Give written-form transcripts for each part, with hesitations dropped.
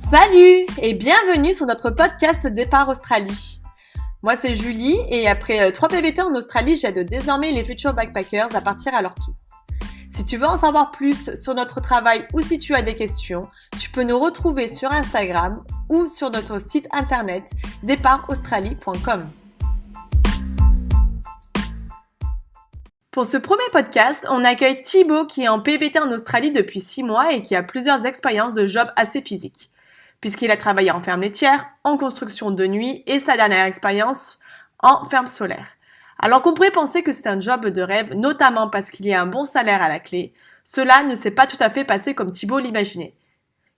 Salut et bienvenue sur notre podcast Départ Australie. Moi c'est Julie et après 3 PVT en Australie, j'aide désormais les futurs backpackers à partir à leur tour. Si tu veux en savoir plus sur notre travail ou si tu as des questions, tu peux nous retrouver sur Instagram ou sur notre site internet départaustralie.com. Pour ce premier podcast, on accueille Thibaut qui est en PVT en Australie depuis 6 mois et qui a plusieurs expériences de job assez physiques, puisqu'il a travaillé en ferme laitière, en construction de nuit et sa dernière expérience en ferme solaire. Alors qu'on pourrait penser que c'est un job de rêve, notamment parce qu'il y a un bon salaire à la clé, cela ne s'est pas tout à fait passé comme Thibaut l'imaginait.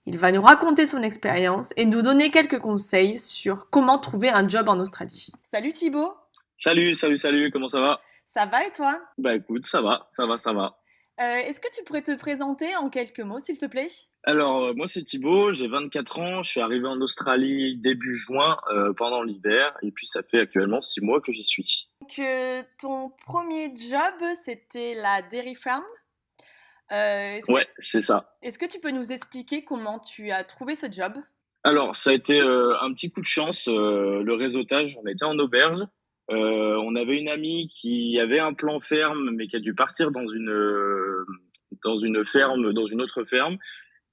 Il va nous raconter son expérience et nous donner quelques conseils sur comment trouver un job en Australie. Salut Thibaut. Salut, comment ça va? Ça va et toi? Bah écoute, ça va. Est-ce que tu pourrais te présenter en quelques mots, s'il te plaît? Alors, moi c'est Thibaut, j'ai 24 ans, je suis arrivé en Australie début juin pendant l'hiver et puis ça fait actuellement 6 mois que j'y suis. Donc, ton premier job, c'était la dairy farm. Ouais, c'est ça. Est-ce que tu peux nous expliquer comment tu as trouvé ce job? Alors, ça a été un petit coup de chance, le réseautage. On était en auberge. On avait une amie qui avait un plan ferme, mais qui a dû partir dans une ferme, dans une autre ferme.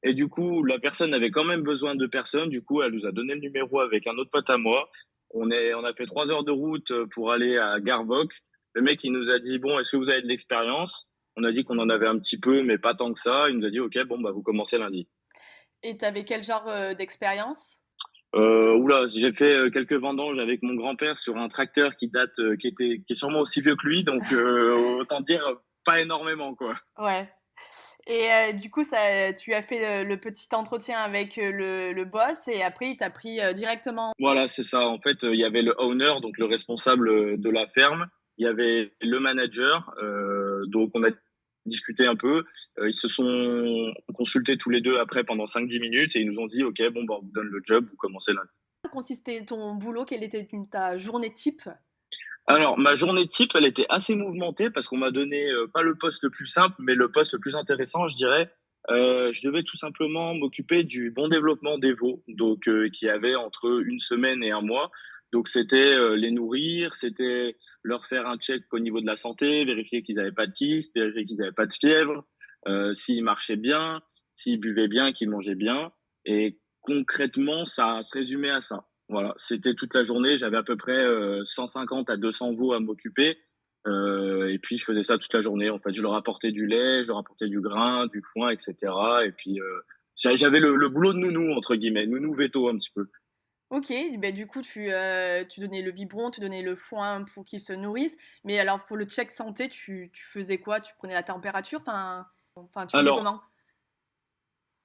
Et du coup, la personne avait quand même besoin de personnes. Du coup, elle nous a donné le numéro avec un autre pote à moi. On a fait 3 heures de route pour aller à Garvock. Le mec, il nous a dit, bon, est-ce que vous avez de l'expérience? On a dit qu'on en avait un petit peu, mais pas tant que ça. Il nous a dit, OK, bon, bah, vous commencez lundi. Et tu avais quel genre d'expérience? Oula, j'ai fait quelques vendanges avec mon grand-père sur un tracteur qui est sûrement aussi vieux que lui. Donc, autant dire, pas énormément, quoi. Ouais. Et du coup, tu as fait le petit entretien avec le boss et après, il t'a pris directement. Voilà, c'est ça. En fait, il y avait le owner, donc le responsable de la ferme. Il y avait le manager. Donc, on a discuté un peu. Ils se sont consultés tous les deux après pendant 5-10 minutes et ils nous ont dit, OK, bon, bah, on vous donne le job, vous commencez lundi. Consistait ton boulot? Quelle était ta journée type? Alors, ma journée type, elle était assez mouvementée parce qu'on m'a donné pas le poste le plus simple, mais le poste le plus intéressant, je dirais. Je devais tout simplement m'occuper du bon développement des veaux, donc qui avait entre une semaine et un mois. Donc c'était les nourrir, c'était leur faire un check au niveau de la santé, vérifier qu'ils n'avaient pas de kyste, vérifier qu'ils n'avaient pas de fièvre, s'ils marchaient bien, s'ils buvaient bien, qu'ils mangeaient bien. Et concrètement, ça se résumait à ça. Voilà, c'était toute la journée. J'avais à peu près 150 à 200 veaux à m'occuper. Et puis, je faisais ça toute la journée. En fait, je leur apportais du lait, je leur apportais du grain, du foin, etc. Et puis, j'avais le boulot de nounou, entre guillemets, nounou veto un petit peu. Ok, ben du coup, tu donnais le biberon, tu donnais le foin pour qu'ils se nourrissent. Mais alors, pour le check santé, tu faisais quoi? Tu prenais la température? Tu faisais Alors, comment?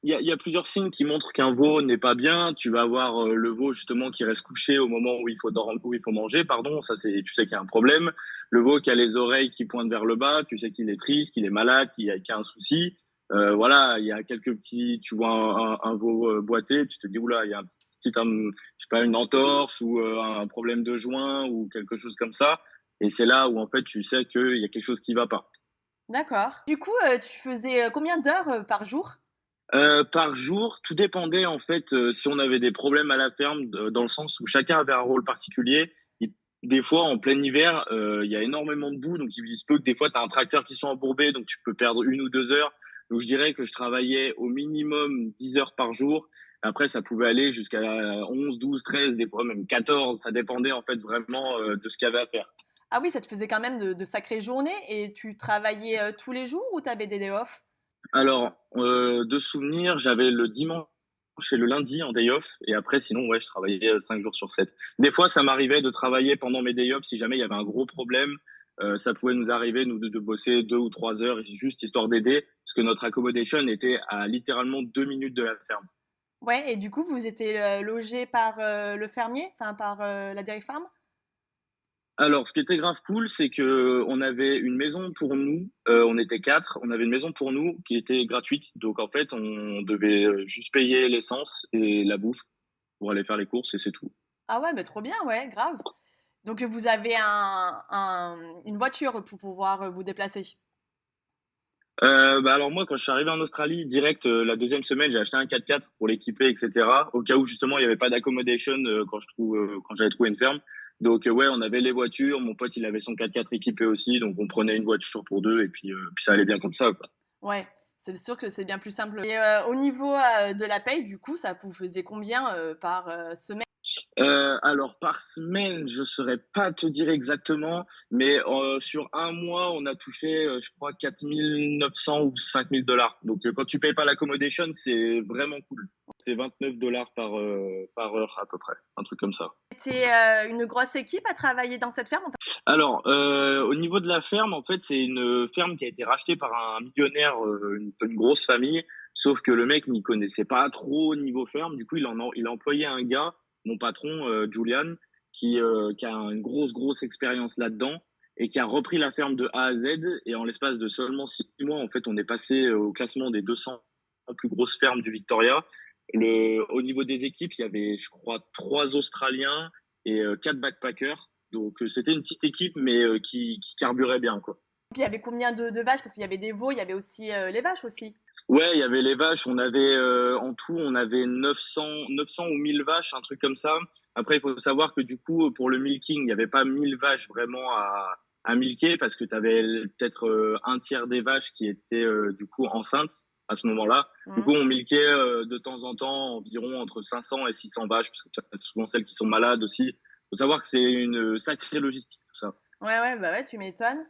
il y a plusieurs signes qui montrent qu'un veau n'est pas bien. Tu vas avoir le veau justement qui reste couché au moment où où il faut manger, pardon. Ça, c'est, tu sais qu'il y a un problème. Le veau qui a les oreilles qui pointent vers le bas, tu sais qu'il est triste, qu'il est malade, qu'il a un souci. Voilà, il y a quelques petits, tu vois un veau boiter, tu te dis oula, il y a un petit, je sais pas, une entorse ou un problème de joint ou quelque chose comme ça. Et c'est là où en fait tu sais qu'il y a quelque chose qui va pas. D'accord. Du coup, tu faisais combien d'heures par jour? Par jour, tout dépendait en fait si on avait des problèmes à la ferme, dans le sens où chacun avait un rôle particulier. Des fois, en plein hiver, il y a énormément de boue, donc il se peut que des fois, tu as un tracteur qui soit embourbé, donc tu peux perdre 1 ou 2 heures. Donc je dirais que je travaillais au minimum 10 heures par jour. Après, ça pouvait aller jusqu'à 11, 12, 13, des fois même 14. Ça dépendait en fait vraiment de ce qu'il y avait à faire. Ah oui, ça te faisait quand même de sacrées journées et tu travaillais tous les jours ou tu avais des day off? Alors, de souvenirs, j'avais le dimanche et le lundi en day off. Et après, sinon, ouais, je travaillais 5 jours sur 7. Des fois, ça m'arrivait de travailler pendant mes day off si jamais il y avait un gros problème. Ça pouvait nous arriver, nous, de bosser 2 ou 3 heures, juste histoire d'aider, parce que notre accommodation était à littéralement 2 minutes de la ferme. Ouais, et du coup, vous étiez logé par le fermier, enfin par la dairy farm? Alors, ce qui était grave cool, c'est que on avait une maison pour nous. On était quatre. On avait une maison pour nous qui était gratuite. Donc, en fait, on devait juste payer l'essence et la bouffe pour aller faire les courses et c'est tout. Ah ouais, bah trop bien, ouais, grave. Donc vous avez une voiture pour pouvoir vous déplacer. Bah alors moi, quand je suis arrivé en Australie, direct la deuxième semaine, j'ai acheté un 4x4 pour l'équiper, etc. Au cas où justement il y avait pas d'accommodation quand j'avais trouvé une ferme. Donc ouais, on avait les voitures. Mon pote, il avait son 4x4 équipé aussi, donc on prenait une voiture pour deux et puis ça allait bien comme ça, quoi. Ouais, c'est sûr que c'est bien plus simple. Et au niveau de la paye, du coup, ça vous faisait combien par semaine? Alors par semaine, je saurais pas te dire exactement, mais sur un mois, on a touché, je crois, 4 900 ou 5 000 dollars. Donc quand tu payes pas l'accommodation, c'est vraiment cool. C'est 29 dollars par heure à peu près, un truc comme ça. C'était une grosse équipe à travailler dans cette ferme? Alors au niveau de la ferme, en fait, c'est une ferme qui a été rachetée par un millionnaire, une grosse famille. Sauf que le mec n'y connaissait pas trop au niveau ferme. Du coup, il a employé un gars, mon patron, Julian, qui a une grosse expérience là-dedans et qui a repris la ferme de A à Z. Et en l'espace de seulement 6 mois, en fait, on est passé au classement des 200 plus grosses fermes du Victoria. Au niveau des équipes, il y avait, je crois, 3 Australiens et 4 backpackers. Donc c'était une petite équipe, mais qui carburait bien, quoi. Il y avait combien de vaches? Parce qu'il y avait des veaux, il y avait aussi les vaches aussi. Ouais, il y avait les vaches. On avait en tout, on avait 900 ou 1000 vaches, un truc comme ça. Après, il faut savoir que du coup, pour le milking, il n'y avait pas 1000 vaches vraiment à milker parce que tu avais peut-être un tiers des vaches qui étaient du coup enceintes à ce moment-là. Du coup, Mhm. on milquait de temps en temps environ entre 500 et 600 vaches parce que tu as souvent celles qui sont malades aussi. Il faut savoir que c'est une sacrée logistique, tout ça. Ouais, ouais, bah ouais, tu m'étonnes.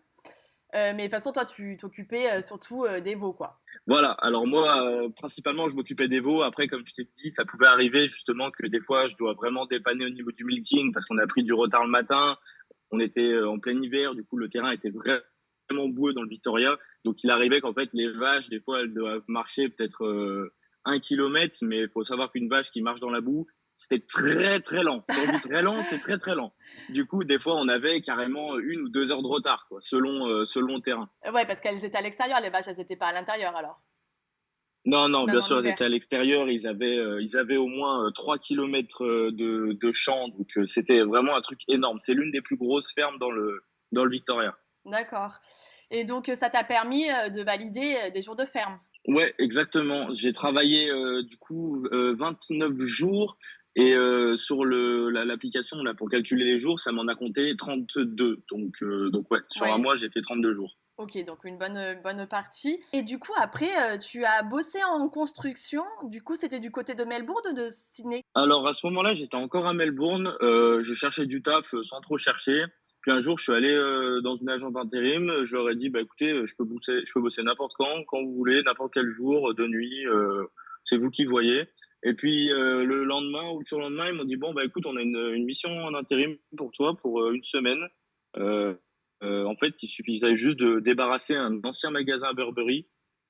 Mais de toute façon, toi, tu t'occupais surtout des veaux, quoi. Voilà. Alors moi, principalement, je m'occupais des veaux. Après, comme je t'ai dit, ça pouvait arriver justement que des fois, je dois vraiment dépanner au niveau du milking parce qu'on a pris du retard le matin. On était en plein hiver, du coup, le terrain était vraiment boueux dans le Victoria. Donc, il arrivait qu'en fait, les vaches, des fois, elles doivent marcher peut-être 1 kilomètre, mais il faut savoir qu'une vache qui marche dans la boue, c'était très lent. Quand je dis très lent, c'est très lent. Du coup, des fois, on avait carrément 1 ou 2 heures de retard, quoi, selon le terrain. Ouais, parce qu'elles étaient à l'extérieur, les vaches, elles étaient pas à l'intérieur alors, Non, même bien en sûr, ils hiver. étaient à l'extérieur. Ils avaient au moins 3 kilomètres de champ, donc c'était vraiment un truc énorme. C'est l'une des plus grosses fermes dans le Victoria. D'accord. Et donc, ça t'a permis de valider des jours de ferme. Ouais, exactement. J'ai travaillé du coup 29 jours et sur l'application là pour calculer les jours, ça m'en a compté 32. Donc ouais, sur un Ouais. mois, j'ai fait 32 jours. Ok, donc une bonne partie. Et du coup, après, tu as bossé en construction. Du coup, c'était du côté de Melbourne ou de Sydney? Alors à ce moment-là, j'étais encore à Melbourne. Je cherchais du taf sans trop chercher. Puis un jour, je suis allé dans une agence d'intérim. Je leur ai dit, bah écoutez, je peux bosser n'importe quand vous voulez, n'importe quel jour, de nuit. C'est vous qui voyez. Et puis le lendemain ou le surlendemain, ils m'ont dit, bon bah écoute, on a une mission en intérim pour toi pour une semaine. Euh, en fait, il suffisait juste de débarrasser un ancien magasin Burberry.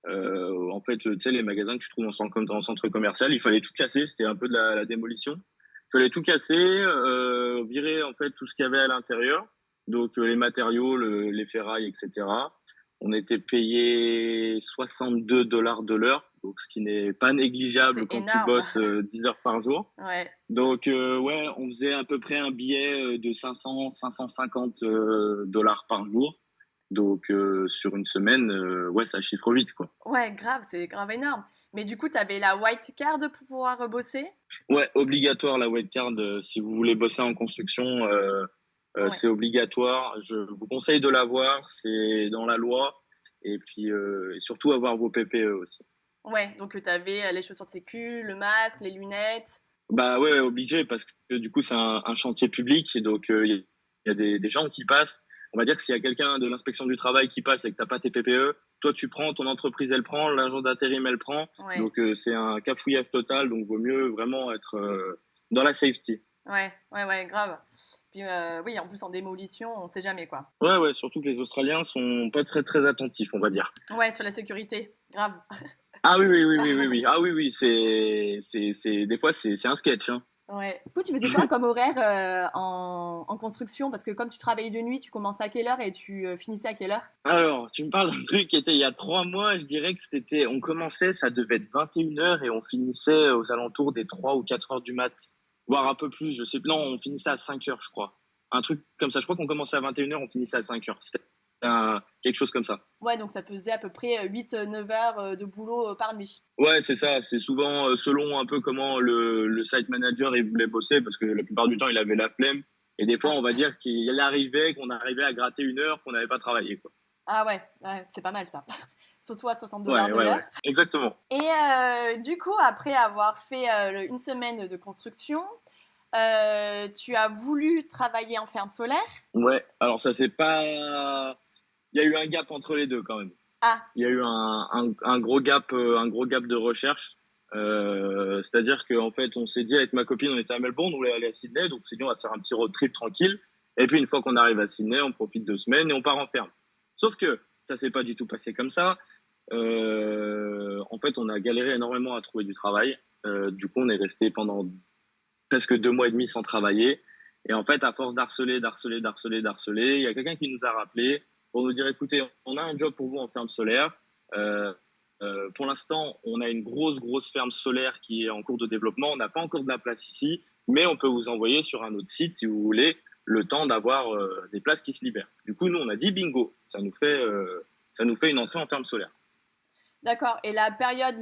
En fait, tu sais, les magasins que tu trouves en centre commercial, il fallait tout casser. C'était un peu de la démolition. Il fallait tout casser, virer en fait tout ce qu'il y avait à l'intérieur. Donc les matériaux, les ferrailles, etc. On était payé 62 dollars de l'heure, donc ce qui n'est pas négligeable C'est quand tu énorme. bosses 10 heures par jour. Ouais. Donc ouais, on faisait à peu près un billet de 500, 550 dollars par jour. Donc sur une semaine, ouais, ça chiffre vite, quoi. Ouais, grave, c'est grave énorme. Mais du coup, tu avais la white card pour pouvoir bosser? Ouais, obligatoire la wildcard si vous voulez bosser en construction, Ouais. c'est obligatoire. Je vous conseille de l'avoir, c'est dans la loi. Et surtout avoir vos PPE aussi. Ouais, donc tu avais les chaussures de sécu, le masque, les lunettes. Bah ouais, obligé parce que du coup c'est un chantier public et donc il y a des gens qui passent. On va dire que s'il y a quelqu'un de l'inspection du travail qui passe et que t'as pas tes PPE, toi tu prends, ton entreprise elle prend, l'agent d'intérim elle prend. Ouais. Donc c'est un cafouillage total. Donc vaut mieux vraiment être dans la safety. Ouais, ouais, ouais, grave. Puis oui, en plus en démolition, on sait jamais quoi. Ouais, surtout que les Australiens sont pas très attentifs, on va dire. Ouais, sur la sécurité, grave. Ah oui. Ah oui, des fois c'est un sketch, hein. Ouais. Du coup, tu faisais quoi comme horaire en construction? Parce que comme tu travaillais de nuit, tu commençais à quelle heure et tu finissais à quelle heure? Alors, tu me parles d'un truc qui était il y a 3 mois, je dirais que on commençait, ça devait être 21 heures et on finissait aux alentours des 3 ou 4 heures du mat, voire un peu plus, je sais, non, on finissait à 5 heures, je crois. Un truc comme ça, je crois qu'on commençait à 21 heures, on finissait à 5 heures. quelque chose comme ça. Ouais, donc ça faisait à peu près 8-9 heures de boulot par nuit. Ouais, c'est ça. C'est souvent selon un peu comment le site manager il voulait bosser, parce que la plupart du temps, il avait la flemme. Et des fois, Ah, on va dire qu'on arrivait à gratter une heure qu'on n'avait pas travaillé, quoi. ah ouais, ouais, c'est pas mal ça. Surtout à 60 dollars Ouais, de ouais, l'heure. ouais. Exactement. Et du coup, après avoir fait une semaine de construction, tu as voulu travailler en ferme solaire. Ouais. Alors ça, c'est pas. Il y a eu un gap entre les deux quand même. Ah, Il y a eu un gros gap de recherche. C'est-à-dire qu'en fait, on s'est dit avec ma copine, on était à Melbourne, on voulait aller à Sydney, donc on s'est dit on va se faire un petit road trip tranquille. Et puis une fois qu'on arrive à Sydney, on profite 2 semaines et on part en ferme. Sauf que ça s'est pas du tout passé comme ça. En fait, on a galéré énormément à trouver du travail. Du coup, on est resté pendant presque 2 mois et demi sans travailler. Et en fait, à force d'harceler, il y a quelqu'un qui nous a rappelé pour nous dire, écoutez, on a un job pour vous en ferme solaire. Euh, pour l'instant, on a une grosse ferme solaire qui est en cours de développement. On n'a pas encore de la place ici, mais on peut vous envoyer sur un autre site si vous voulez, le temps d'avoir des places qui se libèrent. Du coup, nous, on a dit bingo, ça nous fait une entrée en ferme solaire. d'accord. Et la période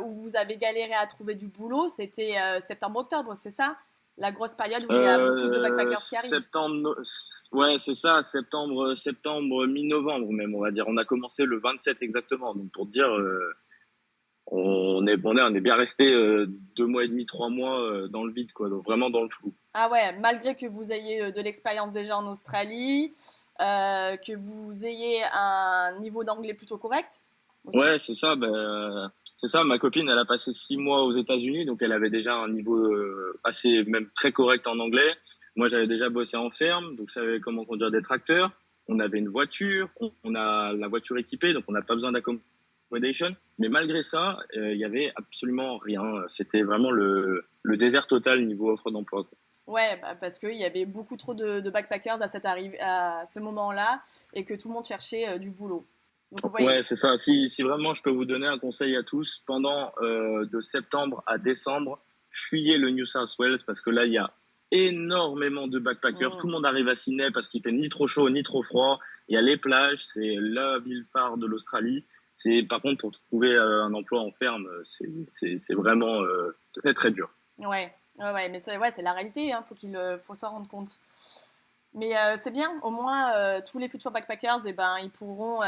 où vous avez galéré à trouver du boulot, c'était septembre-octobre, c'est ça? La grosse période où il y a beaucoup de backpackers qui arrivent. Septembre, ouais, c'est ça, mi-novembre même, on va dire. On a commencé le 27 exactement. Donc pour dire, on est bien resté 2 mois et demi, 3 mois dans le vide, quoi. Donc vraiment dans le flou. Ah ouais, malgré que vous ayez de l'expérience déjà en Australie, que vous ayez un niveau d'anglais plutôt correct aussi. Ouais, c'est ça. C'est ça. Ma copine, elle a passé 6 mois aux États-Unis, donc elle avait déjà un niveau assez, même très correct en anglais. Moi, j'avais déjà bossé en ferme, donc je savais comment conduire des tracteurs. On avait une voiture, on a la voiture équipée, donc on n'a pas besoin d'accommodation. Mais malgré ça, il y avait absolument rien. C'était vraiment le désert total niveau offre d'emploi, quoi. Ouais, bah, parce qu'il y avait beaucoup trop de backpackers à ce moment-là et que tout le monde cherchait du boulot. Donc, vous voyez. Ouais, c'est ça. Si vraiment je peux vous donner un conseil à tous, pendant de septembre à décembre, fuyez le New South Wales parce que là, il y a énormément de backpackers. Tout Mm. le monde arrive à Sydney parce qu'il fait ni trop chaud ni trop froid. Il y a les plages, c'est la ville phare de l'Australie. Par contre, pour trouver un emploi en ferme, c'est vraiment très très dur. Ouais, ouais, ouais, mais c'est ouais, c'est la réalité, hein, faut s'en rendre compte. Mais c'est bien, au moins tous les futurs backpackers, eh ben, ils pourront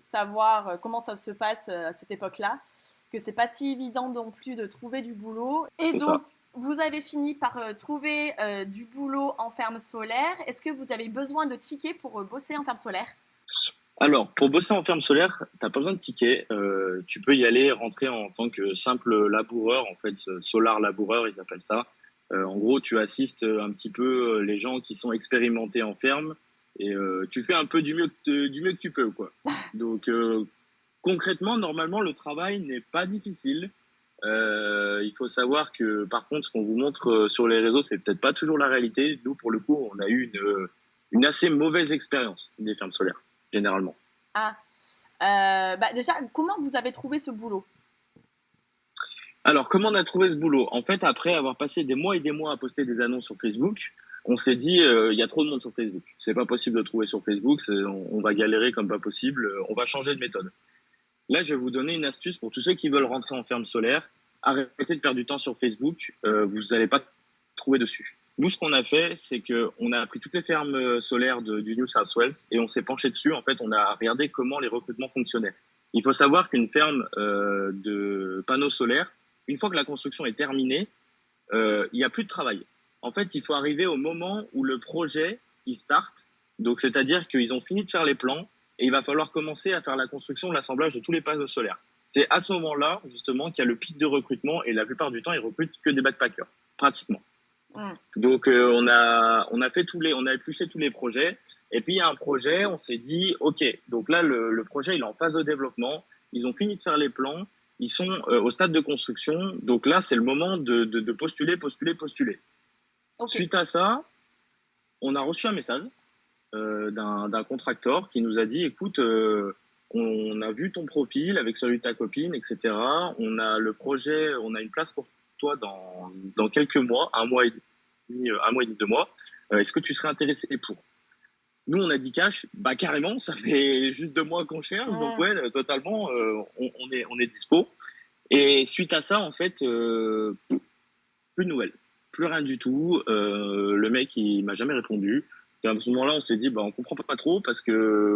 savoir comment ça se passe à cette époque-là, que c'est pas si évident non plus de trouver du boulot. Et C'est donc, ça. vous avez fini par trouver du boulot en ferme solaire. Est-ce que vous avez besoin de tickets pour bosser en ferme solaire? Alors, pour bosser en ferme solaire, t'as pas besoin de ticket. Tu peux y aller, rentrer en tant que simple laboureur, en fait, solar laboureur, ils appellent ça. En gros, tu assistes un petit peu les gens qui sont expérimentés en ferme et tu fais un peu du mieux que tu peux, quoi. Donc, concrètement, normalement, le travail n'est pas difficile. Il faut savoir que, par contre, ce qu'on vous montre sur les réseaux, c'est peut-être pas toujours la réalité. Nous, pour le coup, on a eu une assez mauvaise expérience des fermes solaires, généralement. Ah, bah déjà, comment vous avez trouvé ce boulot? Alors, comment on a trouvé ce boulot? En fait, après avoir passé des mois et des mois à poster des annonces sur Facebook, on s'est dit, il y a trop de monde sur Facebook. C'est pas possible de trouver sur Facebook, on va galérer comme pas possible, on va changer de méthode. Là, je vais vous donner une astuce pour tous ceux qui veulent rentrer en ferme solaire. Arrêtez de perdre du temps sur Facebook, vous n'allez pas trouver dessus. Nous, ce qu'on a fait, c'est que on a pris toutes les fermes solaires du New South Wales et on s'est penché dessus. En fait, on a regardé comment les recrutements fonctionnaient. Il faut savoir qu'une ferme de panneaux solaires, une fois que la construction est terminée, il n'y a plus de travail. En fait, il faut arriver au moment où le projet il start. Donc, c'est-à-dire qu'ils ont fini de faire les plans et il va falloir commencer à faire la construction, l'assemblage de tous les panneaux solaires. C'est à ce moment-là, justement, qu'il y a le pic de recrutement et la plupart du temps, ils recrutent que des backpackers, pratiquement. Hmm. Donc, on a fait on a épluché tous les projets. Et puis, il y a un projet, on s'est dit, OK, donc là, le projet, il est en phase de développement. Ils ont fini de faire les plans. Ils sont au stade de construction. Donc là, c'est le moment de postuler. Ok, Suite à ça, on a reçu un message d'un contracteur qui nous a dit, écoute, on a vu ton profil avec celui de ta copine, etc. On a le projet, on a une place pour toi dans quelques mois, un mois et demi, 2 mois. Est-ce que tu serais intéressé pour? Nous, on a dit cash, bah carrément, ça fait juste 2 mois qu'on cherche, donc Mmh. ouais, totalement, on est dispo. Et suite à ça, en fait, plus de nouvelles, plus rien du tout. Le mec, il m'a jamais répondu. Et à ce moment-là, on s'est dit, bah on comprend pas trop parce que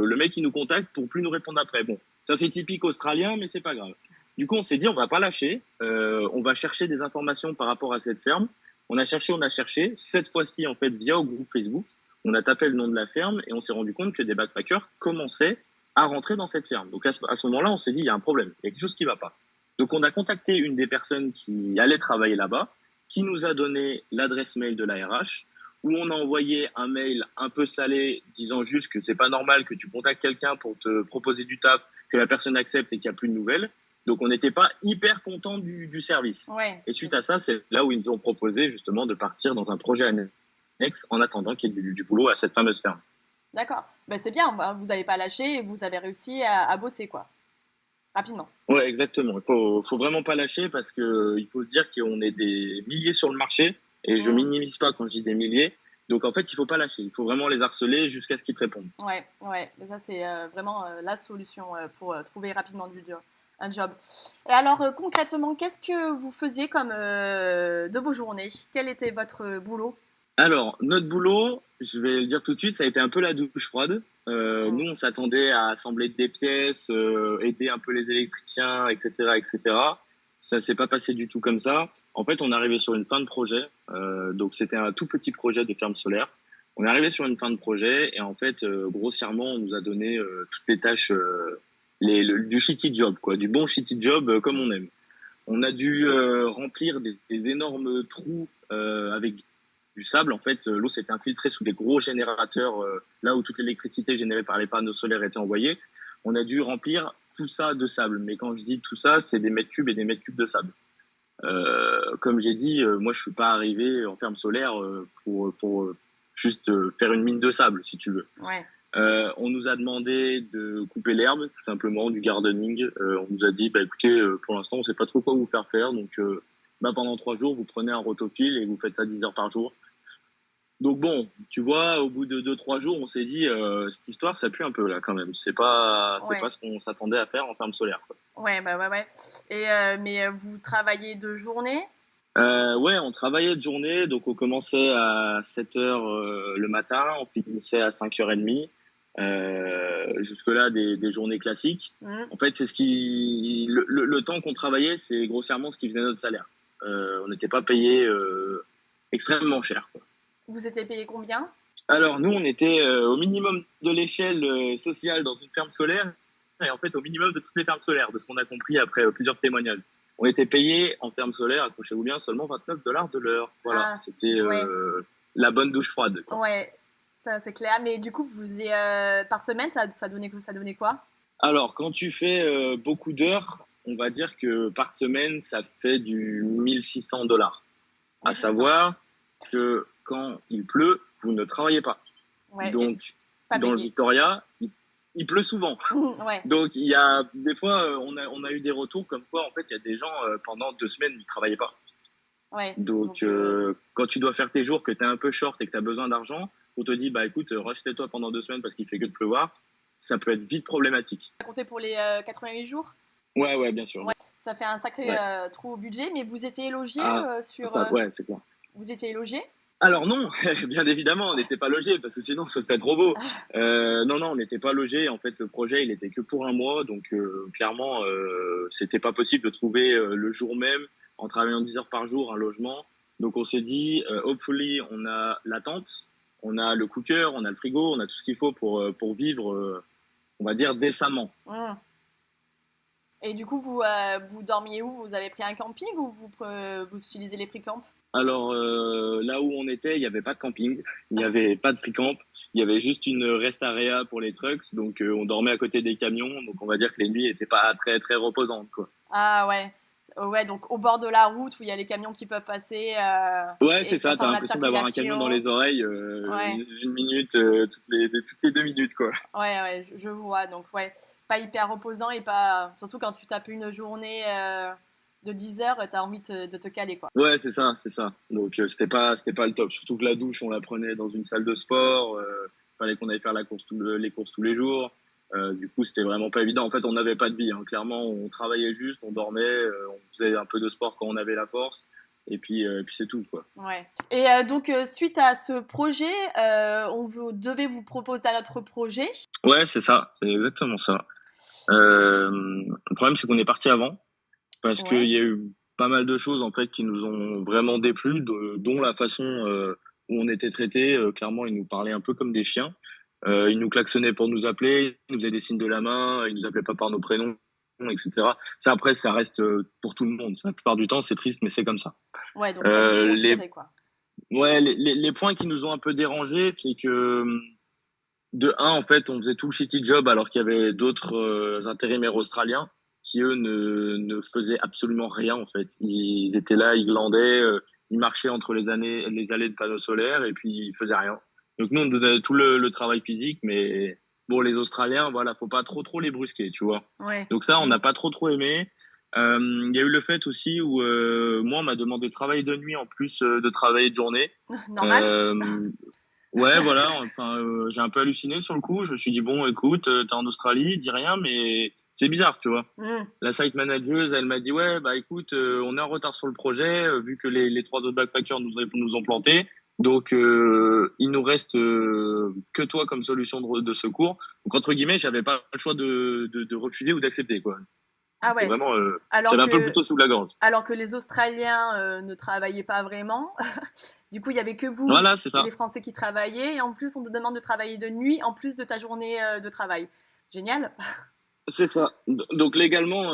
le mec, il nous contacte pour plus nous répondre après. Bon, ça c'est typique australien, mais c'est pas grave. Du coup, on s'est dit, on va pas lâcher, on va chercher des informations par rapport à cette ferme. On a cherché, on a cherché. Cette fois-ci, en fait, via au groupe Facebook, on a tapé le nom de la ferme et on s'est rendu compte que des backpackers commençaient à rentrer dans cette ferme. Donc à ce moment-là, on s'est dit, il y a un problème, il y a quelque chose qui va pas. Donc on a contacté une des personnes qui allait travailler là-bas, qui nous a donné l'adresse mail de la RH, où on a envoyé un mail un peu salé disant juste que c'est pas normal que tu contactes quelqu'un pour te proposer du taf, que la personne accepte et qu'il n'y a plus de nouvelles. Donc on n'était pas hyper content du service. Ouais. Et suite à ça, c'est là où ils nous ont proposé justement de partir dans un projet annexe en attendant qu'il y ait du boulot à cette fameuse ferme. D'accord. Ben, c'est bien, bah, vous n'avez pas lâché et vous avez réussi à bosser, quoi. Rapidement. Ouais, exactement. Il faut vraiment pas lâcher parce que il faut se dire qu'on est des milliers sur le marché et je Mmh. minimise pas quand je dis des milliers. Donc en fait, il faut pas lâcher. Il faut vraiment les harceler jusqu'à ce qu'ils te répondent. Ouais, ouais. Mais ça, c'est vraiment la solution pour trouver rapidement un job. Et alors, concrètement, qu'est-ce que vous faisiez comme de vos journées? Quel était votre boulot? Alors, notre boulot, je vais le dire tout de suite, ça a été un peu la douche froide. Mmh. Nous, on s'attendait à assembler des pièces, aider un peu les électriciens, etc., etc. Ça s'est pas passé du tout comme ça. En fait, on est arrivé sur une fin de projet. Donc, c'était un tout petit projet de ferme solaire. On est arrivé sur une fin de projet et en fait, grossièrement, on nous a donné toutes les tâches, du shitty job, quoi, du bon shitty job comme on aime. On a dû remplir des énormes trous avec du sable. En fait, l'eau s'était infiltrée sous des gros générateurs, là où toute l'électricité générée par les panneaux solaires était envoyée. On a dû remplir tout ça de sable. Mais quand je dis tout ça, c'est des mètres cubes et des mètres cubes de sable. Comme j'ai dit, moi, je suis pas arrivé en ferme solaire pour juste faire une mine de sable, si tu veux. Ouais. On nous a demandé de couper l'herbe, tout simplement, du gardening. On nous a dit, bah écoutez, pour l'instant, on sait pas trop quoi vous faire faire, donc bah, pendant 3 jours, vous prenez un rotofil et vous faites ça 10 heures par jour. Donc bon, tu vois, au bout de 2, 3 jours, on s'est dit, cette histoire, ça pue un peu là quand même. C'est pas Ouais. ce qu'on s'attendait à faire en ferme solaire, quoi. Ouais, bah ouais, ouais. Et mais vous travaillez de journée? Ouais, on travaillait de journée, donc on commençait à 7 heures le matin, on finissait à 5h30. Jusque-là, des journées classiques. Mmh. En fait, c'est le temps qu'on travaillait, c'est grossièrement ce qui faisait notre salaire. On n'était pas payé extrêmement cher, quoi. Vous étiez payé combien? Alors, nous, on était au minimum de l'échelle sociale dans une ferme solaire, et en fait, au minimum de toutes les fermes solaires, de ce qu'on a compris après plusieurs témoignages. On était payé en ferme solaire, accrochez-vous bien, seulement 29 dollars de l'heure. Voilà, Ah, c'était ouais, la bonne douche froide, quoi. ouais, ça c'est clair. Mais du coup, vous faisiez par semaine, ça donnait quoi? Alors, quand tu fais beaucoup d'heures, on va dire que par semaine, ça fait du 1600 dollars. À 1600. savoir que quand il pleut, vous ne travaillez pas. Ouais, et Donc, pas dans le payé. Victoria, il pleut souvent. Ouais, Donc, il y a des fois, on a eu des retours comme quoi, en fait, il y a des gens, pendant 2 semaines, ils ne travaillaient pas. ouais. Donc, Donc, quand tu dois faire tes jours, que tu es un peu short et que tu as besoin d'argent, on te dit, bah écoute, reste-toi pendant 2 semaines parce qu'il fait que de pleuvoir, ça peut être vite problématique. ça comptait pour les 88 jours? Ouais, ouais, bien sûr. Ouais, ça fait un sacré Ouais. trou au budget, mais vous étiez logé Ah, sur. ouais, c'est clair. Vous étiez logé? Alors non, bien évidemment, on n'était pas logé parce que sinon ce serait trop beau. Non, non, on n'était pas logé. En fait, le projet, il était que pour un mois, donc clairement, c'était pas possible de trouver le jour même, en travaillant 10 heures par jour, un logement. Donc on s'est dit, hopefully, on a la tente, on a le cooker, on a le frigo, on a tout ce qu'il faut pour vivre, on va dire décemment. Hmm. Et du coup, vous dormiez où? Vous avez pris un camping ou vous utilisez les free camps? Alors là où on était, il n'y avait pas de camping, il n'y avait pas de free camp, il y avait juste une rest area pour les trucks, donc on dormait à côté des camions, donc on va dire que les nuits étaient pas très très reposantes, quoi. Ah ouais. Ouais, donc au bord de la route où il y a les camions qui peuvent passer Ouais, c'est et ça, t'as t'entends la l'impression d'avoir un camion dans circulation. les oreilles Ouais, une minute toutes les 2 minutes, quoi. ouais, ouais, je vois. Donc ouais, pas hyper reposant et pas. Surtout quand tu tapes une journée de 10 heures, t'as envie de te caler quoi. Ouais, c'est ça, c'est ça. Donc c'était pas le top, surtout que la douche on la prenait dans une salle de sport. fallait qu'on aille faire les courses tous les jours. Du coup, c'était vraiment pas évident. En fait, on n'avait pas de vie, hein. Clairement, on travaillait juste, on dormait, on faisait un peu de sport quand on avait la force. Et puis c'est tout, quoi. Ouais. Et donc, suite à ce projet, devait vous proposer un autre projet. Ouais, c'est ça, c'est exactement ça. Le problème, c'est qu'on est parti avant parce qu'il Ouais. y a eu pas mal de choses en fait qui nous ont vraiment déplu, dont la façon où on était traités. Clairement, ils nous parlaient un peu comme des chiens. Ils nous klaxonnaient pour nous appeler, ils nous faisaient des signes de la main, ils nous appelaient pas par nos prénoms, etc. Ça après, ça reste pour tout le monde. La plupart du temps, c'est triste, mais c'est comme ça. Ouais, donc pas du tout Les considéré, quoi. Ouais, les points qui nous ont un peu dérangés, c'est que de un, en fait, on faisait tout le shitty job alors qu'il y avait d'autres intérimaires australiens qui, eux, ne faisaient absolument rien, en fait. Ils étaient là, ils glandaient, ils marchaient entre les allées de panneaux solaires et puis ils faisaient rien. Donc nous, on donnait tout le travail physique, mais bon, les Australiens, voilà, faut pas trop les brusquer, tu vois. Ouais. Donc ça, on n'a pas trop aimé. Il y a eu le fait aussi où moi, on m'a demandé de travailler de nuit en plus de travailler de journée. Normal. Euh, Ouais, voilà. Enfin, j'ai un peu halluciné sur le coup. Je me suis dit bon, écoute, t'es en Australie, dis rien, mais c'est bizarre, tu vois. Mmh. La site manager, elle m'a dit ouais, bah écoute, on est en retard sur le projet vu que les trois autres backpackers nous ont plantés. Donc il nous reste que toi comme solution de secours. Donc entre guillemets, j'avais pas le choix de refuser ou d'accepter quoi. Ah C'est ouais. vraiment, Alors j'avais un peu le que couteau sous la gorge. alors que les Australiens, ne travaillaient pas vraiment. Du coup, il y avait que vous Voilà, c'est et ça. les Français qui travaillaient et en plus, on te demande de travailler de nuit, en plus de ta journée, de travail. Génial. C'est ça. Donc légalement,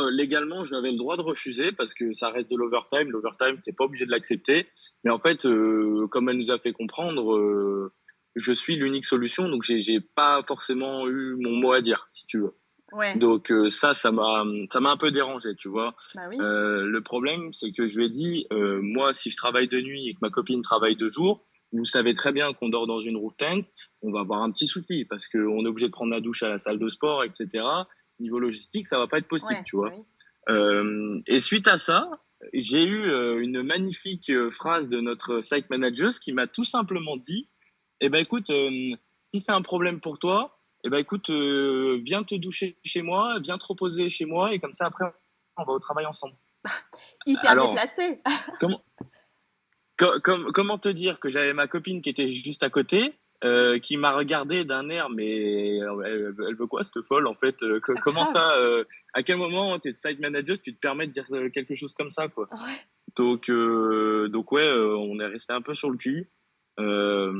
j'avais le droit de refuser parce que ça reste de l'overtime. L'overtime, t'es pas obligé de l'accepter. Mais en fait, comme elle nous a fait comprendre, je suis l'unique solution, donc j'ai pas forcément eu mon mot à dire, si tu veux. Ouais, Donc ça m'a un peu dérangé, tu vois. bah oui. Le problème, c'est que je lui ai dit, moi, si je travaille de nuit et que ma copine travaille de jour, vous savez très bien qu'on dort dans une roof tent, on va avoir un petit souci parce qu'on est obligé de prendre la douche à la salle de sport, etc. Niveau logistique, ça va pas être possible, Ouais, tu bah vois. oui. Et suite à ça, j'ai eu une magnifique phrase de notre site manager qui m'a tout simplement dit, eh ben écoute, si c'est un problème pour toi, eh ben écoute, viens te doucher chez moi, viens te reposer chez moi et comme ça après on va au travail ensemble. Hyper Alors, déplacé. comment comment te dire que j'avais ma copine qui était juste à côté, qui m'a regardé d'un air, mais elle veut quoi cette folle en fait? Ah, Comment grave. ça? À quel moment t'es site manager, tu te permets de dire quelque chose comme ça quoi? Ouais. Donc ouais, on est resté un peu sur le cul. Euh,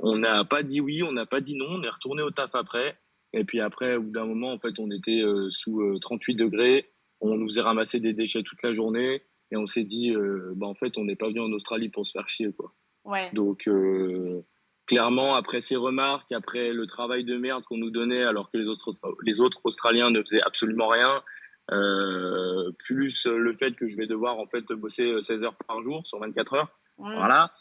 on n'a pas dit oui, on n'a pas dit non, on est retourné au taf après. Et puis après, au bout d'un moment, en fait, on était sous 38 degrés. On nous faisait ramasser des déchets toute la journée. Et on s'est dit, bah, en fait, on n'est pas venu en Australie pour se faire chier, quoi. Ouais. Donc, clairement, après ces remarques, après le travail de merde qu'on nous donnait alors que les autres Australiens ne faisaient absolument rien, plus le fait que je vais devoir, en fait, bosser 16 heures par jour sur 24 heures. Mmh. Voilà.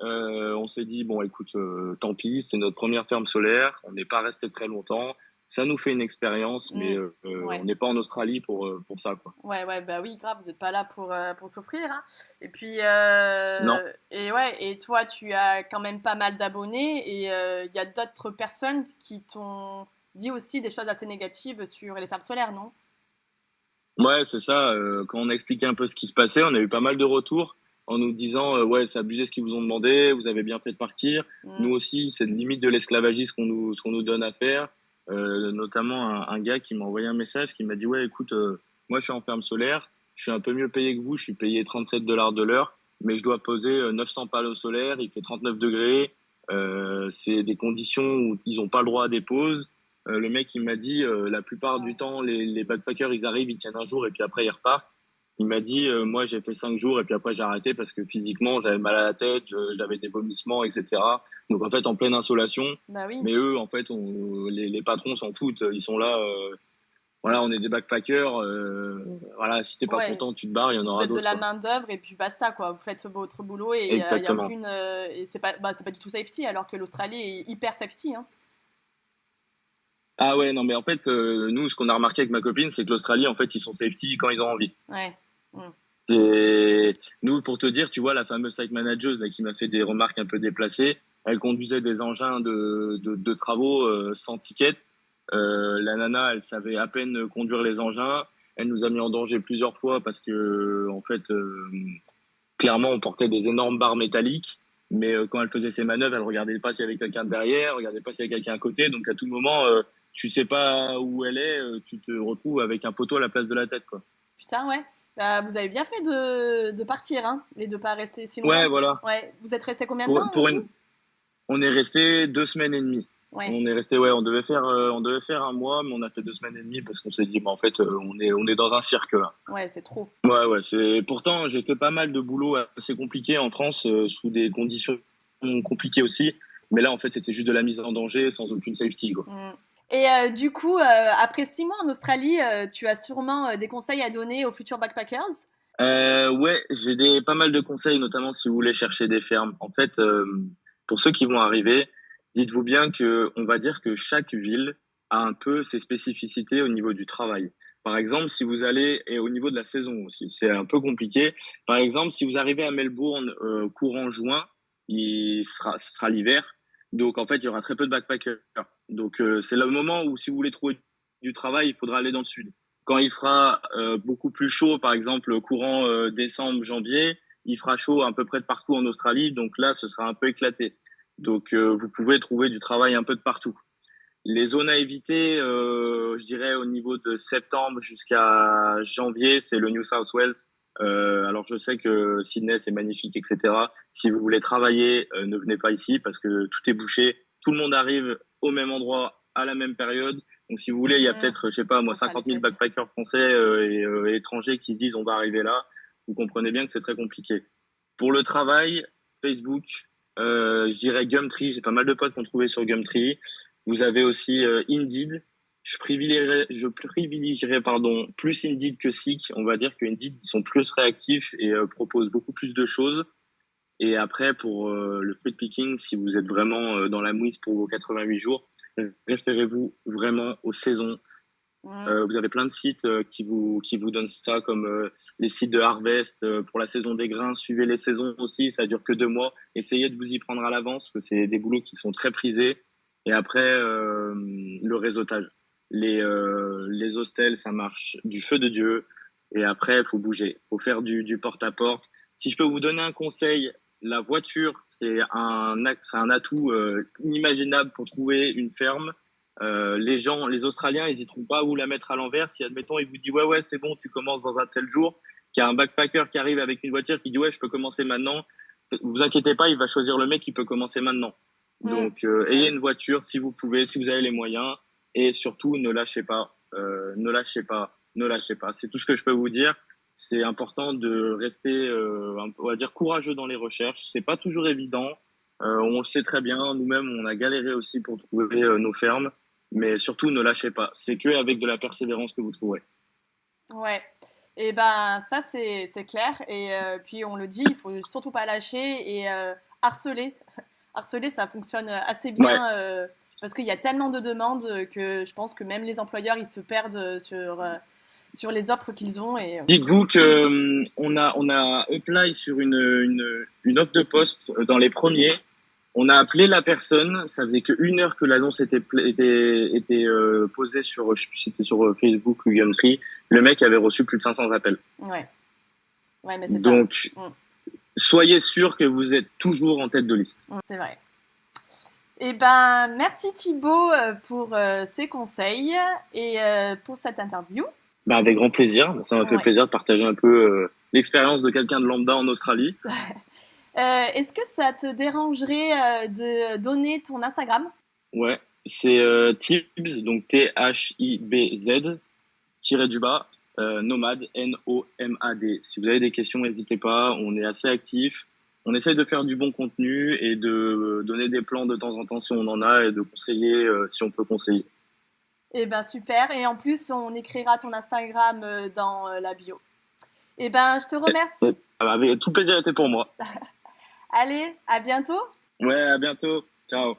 On s'est dit, bon, écoute, tant pis, c'était notre première ferme solaire, on n'est pas resté très longtemps, ça nous fait une expérience, mais Mmh. on Ouais. n'est pas en Australie pour ça, quoi. Ouais, ouais, bah oui, grave, vous n'êtes pas là pour souffrir, hein. Et puis, Non. et ouais, et toi, tu as quand même pas mal d'abonnés et il y a d'autres personnes qui t'ont dit aussi des choses assez négatives sur les fermes solaires, non? Ouais, c'est ça. Quand on a expliqué un peu ce qui se passait, on a eu pas mal de retours en nous disant, ouais, c'est abusé ce qu'ils vous ont demandé, vous avez bien fait de partir. Mm. Nous aussi, c'est limite de l'esclavagisme ce qu'on nous donne à faire. Notamment un gars qui m'a envoyé un message qui m'a dit, ouais, écoute, moi je suis en ferme solaire, je suis un peu mieux payé que vous, je suis payé 37 dollars de l'heure, mais je dois poser 900 panneaux solaires, il fait 39 degrés, c'est des conditions où ils n'ont pas le droit à des pauses. Le mec, il m'a dit, la plupart du Ouais. temps, les backpackers, ils arrivent, ils tiennent un jour et puis après, ils repartent. Il m'a dit, moi, j'ai fait 5 jours et puis après, j'ai arrêté parce que physiquement, j'avais mal à la tête, j'avais des vomissements, etc. Donc, en fait, en pleine insolation. Bah oui, Mais eux, en fait, les patrons s'en foutent. Ils sont là, voilà, on est des backpackers. Voilà, si t'es pas ouais. content, tu te barres, il y en Vous aura êtes de d'autres, la quoi. main-d'œuvre et puis basta, quoi. Vous faites votre boulot et il y a Exactement. aucune. Et c'est pas du tout safety, alors que l'Australie est hyper safety, hein. Ah ouais, non, mais en fait, nous, ce qu'on a remarqué avec ma copine, c'est que l'Australie, en fait, ils sont safety quand ils ont envie. Ouais. Mm. Et nous, pour te dire, tu vois, la fameuse site manager là, qui m'a fait des remarques un peu déplacées, Elle conduisait des engins de travaux sans ticket. La nana, elle savait à peine conduire les engins. Elle nous a mis en danger plusieurs fois parce que, en fait, clairement, on portait des énormes barres métalliques. Mais quand elle faisait ses manœuvres, elle regardait pas s'il y avait quelqu'un derrière, elle regardait pas s'il y avait quelqu'un à côté. Donc à tout moment, tu sais pas où elle est, tu te retrouves avec un poteau à la place de la tête, quoi. Putain, ouais. Bah, vous avez bien fait de partir, hein, et de pas rester si Ouais, longtemps. voilà. Ouais. Vous êtes resté combien de Pour, temps en pour tout? une, on est resté 2 semaines et demie. Ouais. On est resté, ouais, on devait faire un mois, mais on a fait 2 semaines et demie parce qu'on s'est dit, bah, en fait, on est dans un cirque là. Ouais, c'est trop. Ouais, ouais, pourtant, j'ai fait pas mal de boulot assez compliqué en France, sous des conditions compliquées aussi. Mais là, en fait, c'était juste de la mise en danger sans aucune safety, quoi. Mm. Et du coup, après 6 mois en Australie, tu as sûrement des conseils à donner aux futurs backpackers. Ouais, j'ai pas mal de conseils, notamment si vous voulez chercher des fermes. En fait, pour ceux qui vont arriver, dites-vous bien que on va dire que chaque ville a un peu ses spécificités au niveau du travail. Par exemple, si vous allez, et au niveau de la saison aussi, c'est un peu compliqué. Par exemple, si vous arrivez à Melbourne courant juin, ce sera l'hiver. Donc en fait, il y aura très peu de backpackers. Donc c'est le moment où si vous voulez trouver du travail, il faudra aller dans le sud. Quand il fera beaucoup plus chaud, par exemple courant décembre, janvier, il fera chaud à peu près de partout en Australie. Donc là, ce sera un peu éclaté. Donc vous pouvez trouver du travail un peu de partout. Les zones à éviter, je dirais au niveau de septembre jusqu'à janvier, c'est le New South Wales. Alors je sais que Sydney c'est magnifique, etc. Si vous voulez travailler, ne venez pas ici parce que tout est bouché. Tout le monde arrive au même endroit à la même période. Donc si vous voulez, il y a Mm. peut-être, je sais pas moi, Pour faire les 50 000 fêtes. backpackers français et étrangers qui disent on va arriver là. Vous comprenez bien que c'est très compliqué. Pour le travail, Facebook, je dirais Gumtree. J'ai pas mal de potes qui ont trouvé sur Gumtree. Vous avez aussi Indeed. Je privilégierais, pardon, plus Indeed que Seek. On va dire que Indeed ils sont plus réactifs et proposent beaucoup plus de choses. Et après, pour le fruit picking, si vous êtes vraiment dans la mouise pour vos 88 jours, référez-vous vraiment aux saisons. Mm. Vous avez plein de sites qui vous donnent ça, comme les sites de Harvest pour la saison des grains. Suivez les saisons aussi, ça dure que 2 mois. Essayez de vous y prendre à l'avance, parce que c'est des boulots qui sont très prisés. Et après, le réseautage. Les hostels, ça marche du feu de Dieu. Et après, il faut bouger, il faut faire du porte-à-porte. Si je peux vous donner un conseil, la voiture, c'est un atout inimaginable pour trouver une ferme. Les gens, les Australiens, ils n'hésiteront pas à vous la mettre à l'envers. Si, admettons, ils vous disent, ouais, ouais, c'est bon, tu commences dans un tel jour, qu'il y a un backpacker qui arrive avec une voiture qui dit, ouais, je peux commencer maintenant. Vous inquiétez pas, il va choisir le mec qui peut commencer maintenant. Mm. Donc, Bah ayez oui. une voiture si vous pouvez, si vous avez les moyens. Et surtout, ne lâchez pas. Ne lâchez pas. Ne lâchez pas. C'est tout ce que je peux vous dire. C'est important de rester, on va dire, courageux dans les recherches. C'est pas toujours évident. On le sait très bien. Nous-mêmes, on a galéré aussi pour trouver nos fermes. Mais surtout, ne lâchez pas. C'est que avec de la persévérance que vous trouverez. Ouais. Et ben ça c'est clair. Et puis on le dit, il faut surtout pas lâcher et harceler. Harceler, ça fonctionne assez Ouais. bien parce qu'il y a tellement de demandes que je pense que même les employeurs ils se perdent sur les offres qu'ils ont et Dites-vous que on a appelé sur une offre de poste dans les premiers. On a appelé la personne. Ça faisait qu'une heure que l'annonce était posée sur, je sais plus si c'était sur Facebook ou Gumtree. Le mec avait reçu plus de 500 appels. ouais, ouais, mais c'est ça. Donc, Mm. soyez sûr que vous êtes toujours en tête de liste. C'est vrai. Et ben merci Thibaut pour ces conseils et pour cette interview. Ben, avec grand plaisir. Ça m'a fait Ouais. plaisir de partager un peu l'expérience de quelqu'un de lambda en Australie. Est-ce que ça te dérangerait de donner ton Instagram? Ouais, c'est Tibbs, donc Thibz, tiré du bas, nomade, Nomad. Si vous avez des questions, n'hésitez pas, on est assez actifs. On essaye de faire du bon contenu et de donner des plans de temps en temps si on en a et de conseiller si on peut conseiller. Eh ben super. Et en plus, on écrira ton Instagram dans la bio. Eh ben, je te remercie. Avec tout plaisir était pour moi. Allez, à bientôt. Ouais, à bientôt. Ciao.